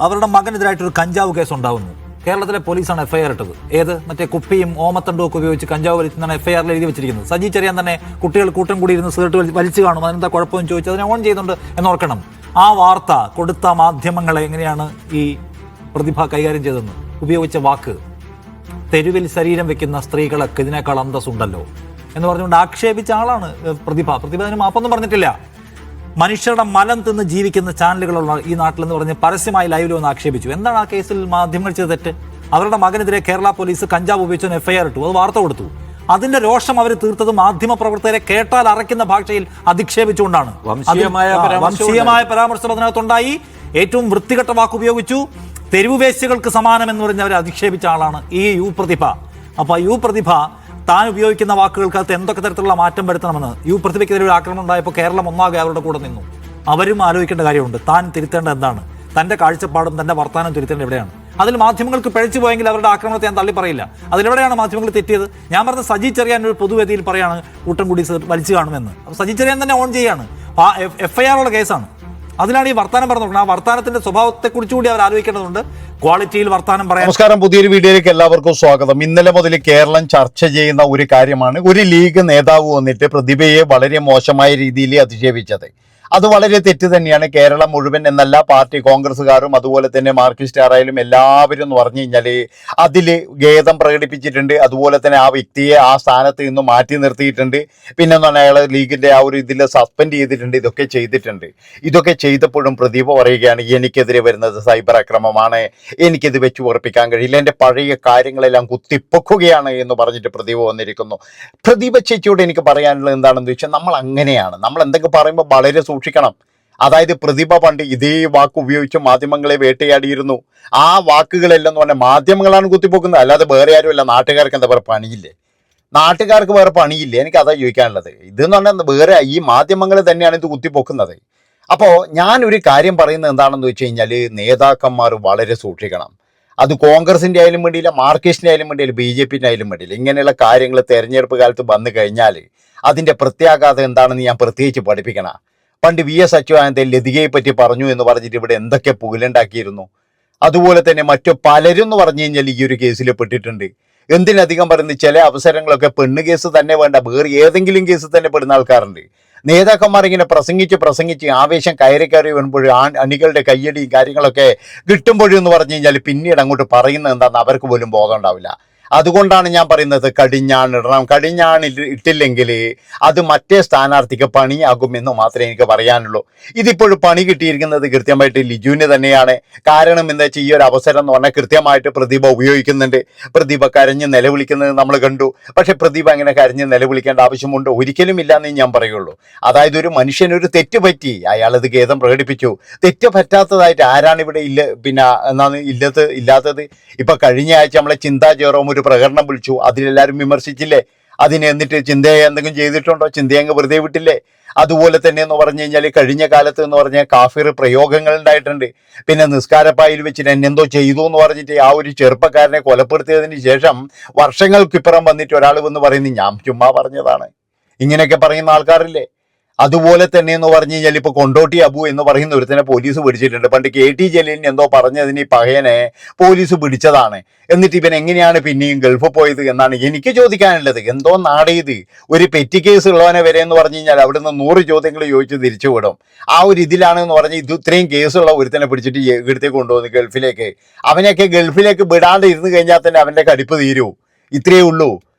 അവരുടെ മകനെതിരായിട്ടൊരു കഞ്ചാവ് കേസ് ഉണ്ടാവുന്നു. കേരളത്തിലെ പോലീസാണ് എഫ്ഐആർ ഇട്ടത്. ഏത് മറ്റേ കുപ്പിയും ഓമത്തണ്ടും ഒക്കെ ഉപയോഗിച്ച് കഞ്ചാവ് വലിച്ചെന്നാണ് എഫ്ഐആറിൽ എഴുതി വെച്ചിരിക്കുന്നത്. സജി ചെറിയാൻ തന്നെ കുട്ടികൾ കൂട്ടം കൂടി ഇരുന്ന് സിഗരറ്റ് വലിച്ചു കാണും, അതിനെന്താ കുഴപ്പമെന്ന് ചോദിച്ചു അതിനെ ഓൺ ചെയ്യുന്നുണ്ട് എന്നോർക്കണം. ആ വാർത്ത കൊടുത്ത മാധ്യമങ്ങളെ എങ്ങനെയാണ് ഈ പ്രതിഭ കൈകാര്യം ചെയ്തതെന്ന്, ഉപയോഗിച്ച വാക്ക് തെരുവിൽ ശരീരം വെക്കുന്ന സ്ത്രീകളൊക്കെ ഇതിനേക്കാൾ അന്തസ്സുണ്ടല്ലോ എന്ന് പറഞ്ഞുകൊണ്ട് ആക്ഷേപിച്ച ആളാണ് പ്രതിഭ. അതിന് മാപ്പൊന്നും പറഞ്ഞിട്ടില്ല. മനുഷ്യരുടെ മലം തിന്ന് ജീവിക്കുന്ന ചാനലുകളുള്ള ഈ നാട്ടിലെന്ന് പറഞ്ഞ് പരസ്യമായി ലൈവിൽ വന്ന് ആക്ഷേപിച്ചു. എന്താണ് ആ കേസിൽ മാധ്യമങ്ങൾ ചെയ്ത തെറ്റ്? അവരുടെ മകനെതിരെ കേരള പോലീസ് കഞ്ചാവ് ഉപയോഗിച്ച് എഫ്ഐആർ ഇട്ടു, അത് വാർത്ത കൊടുത്തു. അതിന്റെ രോഷം അവർ തീർത്തത് മാധ്യമ പ്രവർത്തകരെ കേട്ടാൽ അറയ്ക്കുന്ന ഭാഷയിൽ അധിക്ഷേപിച്ചുകൊണ്ടാണ്. വംശീയമായ പരാമർശം അതിനകത്തുണ്ടായി. ഏറ്റവും വൃത്തികെട്ട വാക്ക് ഉപയോഗിച്ചു. തെരുവ് വേശ്യകൾക്ക് സമാനം എന്ന് പറഞ്ഞ് അവരെ അധിക്ഷേപിച്ച ആളാണ് ഈ യു പ്രതിഭ. അപ്പൊ യു പ്രതിഭ താൻ ഉപയോഗിക്കുന്ന വാക്കുകൾക്കകത്ത് എന്തൊക്കെ തരത്തിലുള്ള മാറ്റം വരുത്തണമെന്ന് യു പ്രതിഭയ്ക്കെതിരെ ഒരു ആക്രമണം ഉണ്ടായപ്പോൾ കേരളം ഒന്നാകെ അവരുടെ കൂടെ നിന്നു. അവരും ആലോചിക്കേണ്ട കാര്യമുണ്ട്, താൻ തിരുത്തേണ്ടത് എന്താണ്, തന്റെ കാഴ്ചപ്പാടും തന്റെ വർത്താനം തിരുത്തേണ്ടത് എവിടെയാണ്. അതിൽ മാധ്യമങ്ങൾക്ക് പിഴച്ചു പോയെങ്കിൽ അവരുടെ ആക്രമണത്തെ ഞാൻ തള്ളി പറയില്ല. അതിലെവിടെയാണ് മാധ്യമങ്ങൾ തെറ്റിയത്? ഞാൻ പറഞ്ഞ സജി ചെറിയാൻ ഒരു പൊതുവേദിയിൽ പറയാണ് കൂട്ടം കൂടി വലിച്ചു കാണുമെന്ന്. അപ്പോൾ സജി ചെറിയാൻ തന്നെ ഓൺ ചെയ്യാണ്. എഫ്ഐആറുള്ള കേസാണ്, അതിലാണ് ഈ വർത്താനം പറഞ്ഞു. ആ വർത്താനത്തിന്റെ സ്വഭാവത്തെ കുറിച്ചുകൂടി അവർ ആലോചിക്കേണ്ടതുണ്ട്. ക്വാളിറ്റിയിൽ വർത്താനം പറയാം. നമസ്കാരം, പുതിയൊരു വീഡിയോയിലേക്ക് എല്ലാവർക്കും സ്വാഗതം. ഇന്നലെ മുതൽ കേരളം ചർച്ച ചെയ്യുന്ന ഒരു കാര്യമാണ് ഒരു ലീഗ് നേതാവ് വന്നിട്ട് പ്രതിഭയെ വളരെ മോശമായ രീതിയിൽ അധിക്ഷേപിച്ചത്. അത് വളരെ തെറ്റ് തന്നെയാണ്. കേരളം മുഴുവൻ എന്നല്ല, പാർട്ടി കോൺഗ്രസ്സുകാരും അതുപോലെ തന്നെ മാർക്സിസ്റ്റുകാരായാലും എല്ലാവരും എന്ന് പറഞ്ഞു കഴിഞ്ഞാൽ അതിൽ ഖേദം പ്രകടിപ്പിച്ചിട്ടുണ്ട്. അതുപോലെ തന്നെ ആ വ്യക്തിയെ ആ സ്ഥാനത്ത് നിന്ന് മാറ്റി നിർത്തിയിട്ടുണ്ട്. പിന്നെ എന്ന് പറഞ്ഞാൽ അയാൾ ലീഗിൻ്റെ ആ ഒരു ഇതിൽ സസ്പെൻഡ് ചെയ്തിട്ടുണ്ട്. ഇതൊക്കെ ചെയ്തിട്ടുണ്ട്. ഇതൊക്കെ ചെയ്തപ്പോഴും പ്രദീപ് പറയുകയാണ് എനിക്കെതിരെ വരുന്നത് സൈബർ ആക്രമണമാണ്, എനിക്കിത് വെച്ച് ഉറപ്പിക്കാൻ കഴിയില്ല, എൻ്റെ പഴയ കാര്യങ്ങളെല്ലാം കുത്തിപ്പൊക്കുകയാണ് എന്ന് പറഞ്ഞിട്ട് പ്രദീപ് വന്നിരിക്കുന്നു. പ്രദീപ ചേച്ചിയോട് എനിക്ക് പറയാനുള്ളത് എന്താണെന്ന് വെച്ചാൽ നമ്മൾ അങ്ങനെയാണ്, നമ്മൾ എന്തൊക്കെ പറയുമ്പോൾ വളരെ സൂക്ഷിക്കണം. അതായത് പ്രതിഭ പണ്ട് ഇതേ വാക്ക് ഉപയോഗിച്ച് മാധ്യമങ്ങളെ വേട്ടയാടിയിരുന്നു. ആ വാക്കുകളെല്ലാം എന്ന് പറഞ്ഞാൽ മാധ്യമങ്ങളാണ് കുത്തിപ്പോക്കുന്നത്, അല്ലാതെ വേറെ ആരുമല്ല. നാട്ടുകാർക്ക് എന്താ പറയുക, പണിയില്ലേ? നാട്ടുകാർക്ക് വേറെ പണിയില്ലേ? എനിക്ക് അതാ ചോദിക്കാനുള്ളത്. ഇതെന്ന് പറഞ്ഞാൽ വേറെ ഈ മാധ്യമങ്ങൾ തന്നെയാണ് ഇത് കുത്തിപ്പൊക്കുന്നത്. അപ്പോൾ ഞാനൊരു കാര്യം പറയുന്നത് എന്താണെന്ന് വെച്ച് കഴിഞ്ഞാൽ നേതാക്കന്മാർ വളരെ സൂക്ഷിക്കണം. അത് കോൺഗ്രസിൻ്റെ ആയാലും വേണ്ടിയില്ല, മാർക്സിസ്റ്റിൻ്റെ ആയാലും വേണ്ടിയില്ല, BJPൻ്റെ ആയാലും വേണ്ടിയില്ല. ഇങ്ങനെയുള്ള കാര്യങ്ങൾ തെരഞ്ഞെടുപ്പ് കാലത്ത് വന്നു കഴിഞ്ഞാൽ അതിൻ്റെ പ്രത്യാഘാതം എന്താണെന്ന് ഞാൻ പ്രത്യേകിച്ച് പഠിപ്പിക്കണം. പണ്ട് VS അച്യുതാനന്ദൻ ലതികയെ പറ്റി പറഞ്ഞു എന്ന് പറഞ്ഞിട്ട് ഇവിടെ എന്തൊക്കെ പുകലുണ്ടാക്കിയിരുന്നു. അതുപോലെ തന്നെ മറ്റു പലരും എന്ന് പറഞ്ഞു കഴിഞ്ഞാൽ ഈ ഒരു കേസിൽ പെട്ടിട്ടുണ്ട്. എന്തിനധികം പറയുന്നത് ചില അവസരങ്ങളൊക്കെ പെണ്ണ് കേസ് തന്നെ വേണ്ട, വേറെ ഏതെങ്കിലും കേസ് തന്നെ പെടുന്ന ആൾക്കാരുണ്ട്. നേതാക്കന്മാർ ഇങ്ങനെ പ്രസംഗിച്ച് ആവേശം കയറി വരുമ്പോഴും അണികളുടെ കയ്യടിയും കാര്യങ്ങളൊക്കെ കിട്ടുമ്പോഴെന്ന് പറഞ്ഞു കഴിഞ്ഞാൽ പിന്നീട് അങ്ങോട്ട് പറയുന്നത് എന്താണെന്ന് അവർക്ക് പോലും ബോധം ഉണ്ടാവില്ല. അതുകൊണ്ടാണ് ഞാൻ പറയുന്നത് കടിഞ്ഞാണിടണം. ഇട്ടില്ലെങ്കിൽ അത് മറ്റേ സ്ഥാനാർത്ഥിക്ക് പണിയാകുമെന്ന് മാത്രമേ എനിക്ക് പറയാനുള്ളൂ. ഇതിപ്പോഴും പണി കിട്ടിയിരിക്കുന്നത് കൃത്യമായിട്ട് ലിജുവിന് തന്നെയാണ്. കാരണം എന്താ വെച്ചാൽ ഈ ഒരു അവസരം എന്ന് പറഞ്ഞാൽ കൃത്യമായിട്ട് പ്രതിഭ ഉപയോഗിക്കുന്നുണ്ട്. പ്രതിഭ കരഞ്ഞ് നിലവിളിക്കുന്നത് നമ്മൾ കണ്ടു. പക്ഷെ പ്രതിഭ അങ്ങനെ കരഞ്ഞ് നിലവിളിക്കേണ്ട ആവശ്യമുണ്ടോ? ഒരിക്കലും ഇല്ലാന്നേ ഞാൻ പറയുള്ളൂ. അതായത് ഒരു മനുഷ്യനൊരു തെറ്റ് പറ്റി, അയാളത് ഖേദം പ്രകടിപ്പിച്ചു. തെറ്റ് പറ്റാത്തതായിട്ട് ആരാണ് ഇവിടെ ഇല്ലാത്തത്? ഇപ്പൊ കഴിഞ്ഞ ആഴ്ച നമ്മളെ ചിന്താ ജെറോം ഒരു പ്രകടനം വിളിച്ചു, അതിലെല്ലാവരും വിമർശിച്ചില്ലേ? അതിന് എന്നിട്ട് ചിന്തയെ എന്തെങ്കിലും ചെയ്തിട്ടുണ്ടോ? ചിന്തയെ അങ്ങ് വെറുതെ വിട്ടില്ലേ? അതുപോലെ തന്നെ എന്ന് പറഞ്ഞു കഴിഞ്ഞാൽ കഴിഞ്ഞ കാലത്ത് എന്ന് പറഞ്ഞാൽ കാഫിർ പ്രയോഗങ്ങൾ ഉണ്ടായിട്ടുണ്ട്. പിന്നെ നിസ്കാരപ്പായിൽ വെച്ചിട്ട് എന്നെന്തോ ചെയ്തു എന്ന് പറഞ്ഞിട്ട് ആ ഒരു ചെറുപ്പക്കാരനെ കൊലപ്പെടുത്തിയതിന് ശേഷം വർഷങ്ങൾക്കിപ്പുറം വന്നിട്ട് ഒരാൾ വന്ന് പറയുന്നു ഞാൻ ചുമ്മാ പറഞ്ഞതാണ്. ഇങ്ങനെയൊക്കെ പറയുന്ന ആൾക്കാരില്ലേ? അതുപോലെ തന്നെ എന്ന് പറഞ്ഞു കഴിഞ്ഞാൽ ഇപ്പൊ കൊണ്ടോട്ടി അബു എന്ന് പറയുന്ന ഒരുത്തനെ പോലീസ് പിടിച്ചിട്ടുണ്ട്. പണ്ട് KT ജലീലിന് എന്തോ പറഞ്ഞതിന് ഈ പകയനെ പോലീസ് പിടിച്ചതാണ്. എന്നിട്ട് ഇവൻ എങ്ങനെയാണ് പിന്നെയും ഗൾഫ് പോയത് എന്നാണ് എനിക്ക് ചോദിക്കാനുള്ളത്. എന്തോ നാടേത് ഒരു പെറ്റി കേസ് ഉള്ളവനെ വരെ എന്ന് പറഞ്ഞു കഴിഞ്ഞാൽ അവിടുന്ന് 100 ചോദ്യങ്ങൾ ചോദിച്ച് തിരിച്ചു വിടും. ആ ഒരു ഇതിലാണെന്ന് പറഞ്ഞ് ഇത് ഇത്രയും കേസുള്ള ഒരുത്തനെ പിടിച്ചിട്ട് എടുത്തേക്ക് കൊണ്ടുപോകുന്നു ഗൾഫിലേക്ക്. അവനെയൊക്കെ ഗൾഫിലേക്ക് വിടാണ്ട് ഇരുന്ന് കഴിഞ്ഞാൽ തന്നെ അവൻ്റെ കടിപ്പ് തീരൂ. ഇത്രയേ ഉള്ളൂ.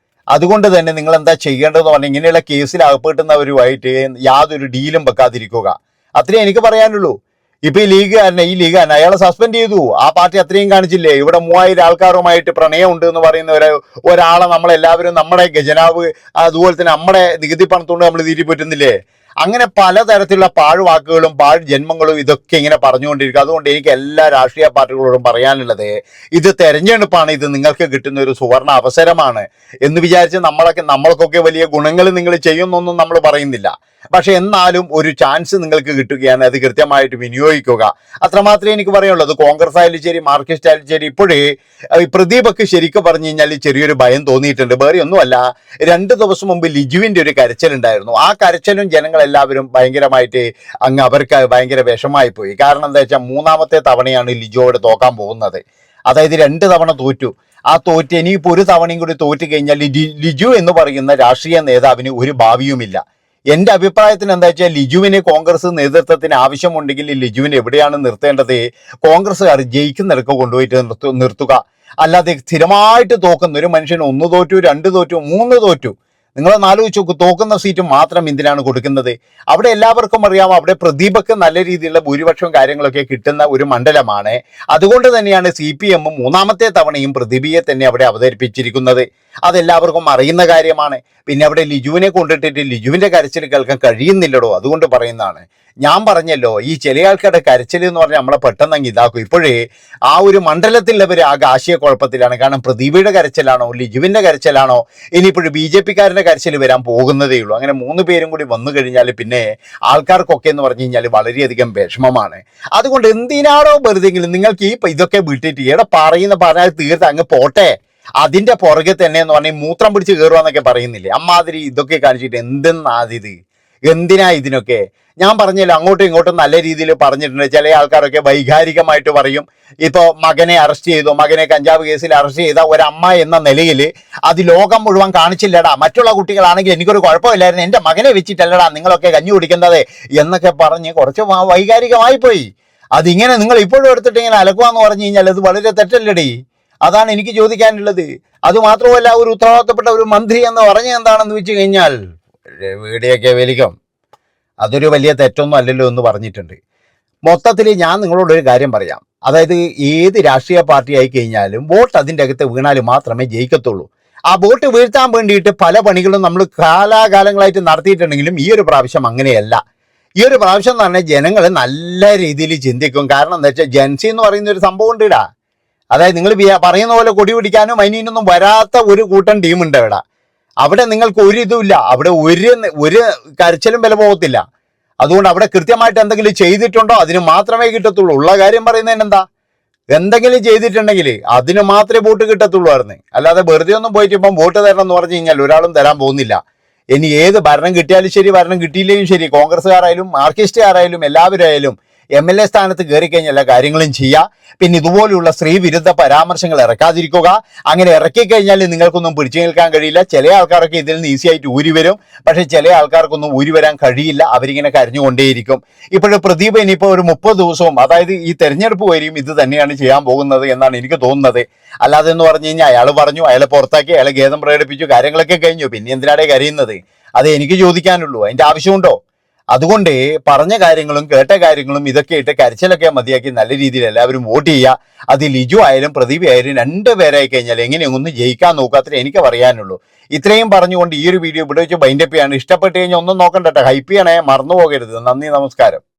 അതുകൊണ്ട് തന്നെ നിങ്ങൾ എന്താ ചെയ്യേണ്ടതെന്ന് പറഞ്ഞാൽ ഇങ്ങനെയുള്ള കേസിൽ അകപ്പെട്ടുന്നവരുമായിട്ട് യാതൊരു ഡീലും വെക്കാതിരിക്കുക. അത്രേ എനിക്ക് പറയാനുള്ളൂ. ഇപ്പൊ ഈ ലീഗുകാരനെ അയാളെ സസ്പെൻഡ് ചെയ്തു. ആ പാർട്ടി അത്രയും കാണിച്ചില്ലേ? ഇവിടെ 3000 ആൾക്കാരുമായിട്ട് പ്രണയമുണ്ട് എന്ന് പറയുന്ന ഒരാളെ നമ്മളെല്ലാവരും നമ്മുടെ ഖജനാവ് അതുപോലെ തന്നെ നമ്മുടെ നികുതി പണത്തോണ്ട് നമ്മൾ തീറ്റി പറ്റുന്നില്ലേ? അങ്ങനെ പലതരത്തിലുള്ള പാഴ്വാക്കുകളും ജന്മങ്ങളും ഇതൊക്കെ ഇങ്ങനെ പറഞ്ഞുകൊണ്ടിരിക്കുക. അതുകൊണ്ട് എനിക്ക് എല്ലാ രാഷ്ട്രീയ പാർട്ടികളോടും പറയാനുള്ളത് ഇത് തെരഞ്ഞെടുപ്പാണ്, ഇത് നിങ്ങൾക്ക് കിട്ടുന്ന ഒരു സുവർണ അവസരമാണ് എന്ന് വിചാരിച്ച് നമ്മൾക്കൊക്കെ വലിയ ഗുണങ്ങൾ നിങ്ങൾ ചെയ്യുന്നൊന്നും നമ്മൾ പറയുന്നില്ല. പക്ഷെ എന്നാലും ഒരു ചാൻസ് നിങ്ങൾക്ക് കിട്ടുകയാണ്, അത് കൃത്യമായിട്ട് വിനിയോഗിക്കുക. അത്രമാത്രമേ എനിക്ക് പറയുള്ളൂ. അത് കോൺഗ്രസ് ആയാലും ശരി, മാർക്സിസ്റ്റ് ആയാലും ശരി. ഇപ്പോഴേ പ്രദീപക്ക് ശരിക്കും പറഞ്ഞു കഴിഞ്ഞാൽ ചെറിയൊരു ഭയം തോന്നിയിട്ടുണ്ട്. വേറെ ഒന്നുമല്ല, 2 ദിവസം മുമ്പ് ലിജുവിന്റെ ഒരു കരച്ചിലുണ്ടായിരുന്നു. ആ കരച്ചിലും ജനങ്ങളെല്ലാവരും ഭയങ്കരമായിട്ട് അവർക്ക് ഭയങ്കര വിഷമായി പോയി. കാരണം എന്താ വെച്ചാൽ 3ാമത്തെ തവണയാണ് ലിജുവോട് തോക്കാൻ പോകുന്നത്. അതായത് 2 തവണ തോറ്റു. ആ തോറ്റ് ഇനിയിപ്പോൾ ഒരു തവണയും കൂടി തോറ്റു കഴിഞ്ഞാൽ ലിജു എന്ന് പറയുന്ന രാഷ്ട്രീയ നേതാവിന് ഒരു ഭാവിയുമില്ല. എന്റെ അഭിപ്രായത്തിന് എന്താ വെച്ചാൽ ലിജുവിന് കോൺഗ്രസ് നേതൃത്വത്തിന് ആവശ്യമുണ്ടെങ്കിൽ ലിജുവിന് എവിടെയാണ് നിർത്തേണ്ടത്? കോൺഗ്രസ്സുകാർ ജയിക്കുന്നിടക്ക് കൊണ്ടുപോയിട്ട് നിർത്തുക. അല്ലാതെ സ്ഥിരമായിട്ട് തോക്കുന്ന ഒരു മനുഷ്യന് 1 തോറ്റു, 2 തോറ്റു, 3 തോറ്റു. നിങ്ങളൊന്ന് ആലോചിച്ച് നോക്ക്, തോക്കുന്ന സീറ്റ് മാത്രം എന്തിനാണ് കൊടുക്കുന്നത്? അവിടെ എല്ലാവർക്കും അറിയാം, അവിടെ പ്രദീപക്ക് നല്ല രീതിയിലുള്ള ഭൂരിപക്ഷവും കാര്യങ്ങളൊക്കെ കിട്ടുന്ന ഒരു മണ്ഡലമാണ്. അതുകൊണ്ട് തന്നെയാണ് CPM 3ാമത്തെ തവണയും പ്രദീപിയെ തന്നെ അവിടെ അവതരിപ്പിച്ചിരിക്കുന്നത്. അതെല്ലാവർക്കും അറിയുന്ന കാര്യമാണ്. പിന്നെ അവിടെ ലിജുവിനെ കൊണ്ടിട്ടിട്ട് ലിജുവിന്റെ കരച്ചിൽ കേൾക്കാൻ കഴിയുന്നില്ലടോ, അതുകൊണ്ട് പറയുന്നതാണ്. ഞാൻ പറഞ്ഞല്ലോ, ഈ ചില ആൾക്കാരുടെ കരച്ചിൽ എന്ന് പറഞ്ഞാൽ നമ്മളെ പെട്ടെന്ന് അങ്ങ് ഇതാക്കും. ഇപ്പോഴേ ആ ഒരു മണ്ഡലത്തിലുള്ളവർ ആകെ ആശയക്കുഴപ്പത്തിലാണ്. കാരണം പ്രദീപയുടെ കരച്ചിലാണോ, ലിജുവിന്റെ കരച്ചിലാണോ, ഇനിയിപ്പോഴും BJP-കാരന്റെ കരച്ചിൽ വരാൻ പോകുന്നതേ ഉള്ളൂ. അങ്ങനെ 3 പേരും കൂടി വന്നു കഴിഞ്ഞാൽ പിന്നെ ആൾക്കാർക്കൊക്കെ എന്ന് പറഞ്ഞു കഴിഞ്ഞാൽ വളരെയധികം വിഷമമാണ്. അതുകൊണ്ട് എന്തിനാണോ വെറുതെങ്കിലും നിങ്ങൾക്ക് ഇതൊക്കെ വിട്ടിട്ട് ഇവിടെ പറഞ്ഞാൽ തീർത്ത് അങ്ങ് പോട്ടെ. അതിന്റെ പുറകെ തന്നെ എന്ന് പറഞ്ഞാൽ മൂത്രം പിടിച്ച് കയറുക പറയുന്നില്ലേ, അമ്മാതിരി ഇതൊക്കെ കാണിച്ചിട്ട് എന്തെന്നാതിത്, എന്തിനാ ഇതിനൊക്കെ? ഞാൻ പറഞ്ഞല്ലോ, അങ്ങോട്ടും ഇങ്ങോട്ടും നല്ല രീതിയിൽ പറഞ്ഞിട്ടുണ്ട്. ചില ആൾക്കാരൊക്കെ വൈകാരികമായിട്ട് പറയും. ഇപ്പോൾ മകനെ അറസ്റ്റ് ചെയ്തു, മകനെ കഞ്ചാവ് കേസിൽ അറസ്റ്റ് ചെയ്ത ഒരമ്മ എന്ന നിലയിൽ അത് ലോകം മുഴുവൻ കാണിച്ചില്ലടാ. മറ്റുള്ള കുട്ടികളാണെങ്കിൽ എനിക്കൊരു കുഴപ്പമില്ലായിരുന്നു, എൻ്റെ മകനെ വെച്ചിട്ടല്ലടാ നിങ്ങളൊക്കെ കഞ്ഞി കുടിക്കുന്നത് എന്നൊക്കെ പറഞ്ഞ് കുറച്ച് വൈകാരികമായി പോയി. അതിങ്ങനെ നിങ്ങൾ ഇപ്പോഴും എടുത്തിട്ട് ഇങ്ങനെ അലക്കുവാന്ന് പറഞ്ഞു കഴിഞ്ഞാൽ അത് വളരെ തെറ്റല്ലടി. അതാണ് എനിക്ക് ചോദിക്കാനുള്ളത്. അതുമാത്രമല്ല, ഒരു ഉത്തരവാദിത്തപ്പെട്ട ഒരു മന്ത്രി എന്ന് പറഞ്ഞ എന്താണെന്ന് വെച്ച് കഴിഞ്ഞാൽ വീടിയൊക്കെ വലിക്കും, അതൊരു വലിയ തെറ്റൊന്നും അല്ലല്ലോ എന്ന് പറഞ്ഞിട്ടുണ്ട്. മൊത്തത്തിൽ ഞാൻ നിങ്ങളോടൊരു കാര്യം പറയാം. അതായത് ഏത് രാഷ്ട്രീയ പാർട്ടി ആയി കഴിഞ്ഞാലും വോട്ട് അതിൻ്റെ അകത്ത് വീണാൽ മാത്രമേ ജയിക്കത്തുള്ളൂ. ആ വോട്ട് വീഴ്ത്താൻ വേണ്ടിയിട്ട് പല പണികളും നമ്മൾ കാലാകാലങ്ങളായിട്ട് നടത്തിയിട്ടുണ്ടെങ്കിലും ഈ ഒരു പ്രാവശ്യം അങ്ങനെയല്ല. ഈ ഒരു പ്രാവശ്യം എന്ന് പറഞ്ഞാൽ ജനങ്ങൾ നല്ല രീതിയിൽ ചിന്തിക്കും. കാരണം എന്താ വെച്ചാൽ ജൻസി എന്ന് പറയുന്ന ഒരു സംഭവം ഉണ്ട് ഇടാ. അതായത് നിങ്ങൾ പറയുന്ന പോലെ കൊടി പിടിക്കാനും അതിനൊന്നും വരാത്ത ഒരു കൂട്ടം ടീമുണ്ട് ഇവിടെ. അവിടെ നിങ്ങൾക്ക് ഒരു ഇതുമില്ല, അവിടെ ഒരു കരച്ചിലും വില പോകത്തില്ല. അതുകൊണ്ട് അവിടെ കൃത്യമായിട്ട് എന്തെങ്കിലും ചെയ്തിട്ടുണ്ടോ അതിന് മാത്രമേ കിട്ടത്തുള്ളൂ. ഉള്ള കാര്യം പറയുന്നതിന് എന്താ, എന്തെങ്കിലും ചെയ്തിട്ടുണ്ടെങ്കിൽ അതിന് മാത്രമേ വോട്ട് കിട്ടത്തുള്ളൂ ആയിരുന്നു. അല്ലാതെ വെറുതെ ഒന്നും പോയിട്ട് ഇപ്പം വോട്ട് തരണം എന്ന് പറഞ്ഞു കഴിഞ്ഞാൽ ഒരാളും തരാൻ പോകുന്നില്ല. ഇനി ഏത് ഭരണം കിട്ടിയാലും ശരി, ഭരണം കിട്ടിയില്ലെങ്കിലും ശരി, കോൺഗ്രസ്സുകാരായാലും മാർക്സിസ്റ്റുകാരായാലും എല്ലാവരായാലും MLA സ്ഥാനത്ത് കയറി കഴിഞ്ഞാൽ എല്ലാ കാര്യങ്ങളും ചെയ്യുക. പിന്നെ ഇതുപോലെയുള്ള സ്ത്രീ വിരുദ്ധ പരാമർശങ്ങൾ ഇറക്കാതിരിക്കുക. അങ്ങനെ ഇറക്കിക്കഴിഞ്ഞാൽ നിങ്ങൾക്കൊന്നും പിടിച്ചു നിൽക്കാൻ കഴിയില്ല. ചില ആൾക്കാരൊക്കെ ഇതിൽ നിന്ന് ഈസി ആയിട്ട് ഊരി വരും, പക്ഷേ ചില ആൾക്കാർക്കൊന്നും ഊരി വരാൻ കഴിയില്ല. അവരിങ്ങനെ കരഞ്ഞുകൊണ്ടേയിരിക്കും. ഇപ്പോഴും പ്രദീപ് ഇനിയിപ്പോൾ ഒരു 30 ദിവസവും, അതായത് ഈ തെരഞ്ഞെടുപ്പ് വരെയും ഇത് തന്നെയാണ് ചെയ്യാൻ പോകുന്നത് എന്നാണ് എനിക്ക് തോന്നുന്നത്. അല്ലാതെ എന്ന് പറഞ്ഞു കഴിഞ്ഞാൽ അയാൾ പറഞ്ഞു, അയാളെ പുറത്താക്കി, അയാളെ ഖേദം പ്രകടിപ്പിച്ചു, കാര്യങ്ങളൊക്കെ കഴിഞ്ഞു. പിന്നെ എന്തിനാടെ കരയുന്നത്? അത് എനിക്ക് ചോദിക്കാനുള്ളൂ. അതിൻ്റെ ആവശ്യമുണ്ടോ? അതുകൊണ്ട് പറഞ്ഞ കാര്യങ്ങളും കേട്ട കാര്യങ്ങളും ഇതൊക്കെ ഇട്ട് കരച്ചിലൊക്കെ മതിയാക്കി നല്ല രീതിയിൽ എല്ലാവരും വോട്ട് ചെയ്യുക. അത് ലിജു ആയാലും പ്രദീപ് ആയാലും 2 പേരായി കഴിഞ്ഞാൽ എങ്ങനെയൊന്നും ജയിക്കാൻ നോക്കാത്ര എനിക്ക് പറയാനുള്ളൂ. ഇത്രയും പറഞ്ഞുകൊണ്ട് ഈ ഒരു വീഡിയോ ഇവിടെ വെച്ച് ബൈൻഡപ്പ് ചെയ്യാണ്. ഇഷ്ടപ്പെട്ട് കഴിഞ്ഞാൽ ഒന്നും നോക്കണ്ട, ഹൈപ്പ് ചെയ്യണേ, മറന്നു പോകരുത്. നന്ദി, നമസ്കാരം.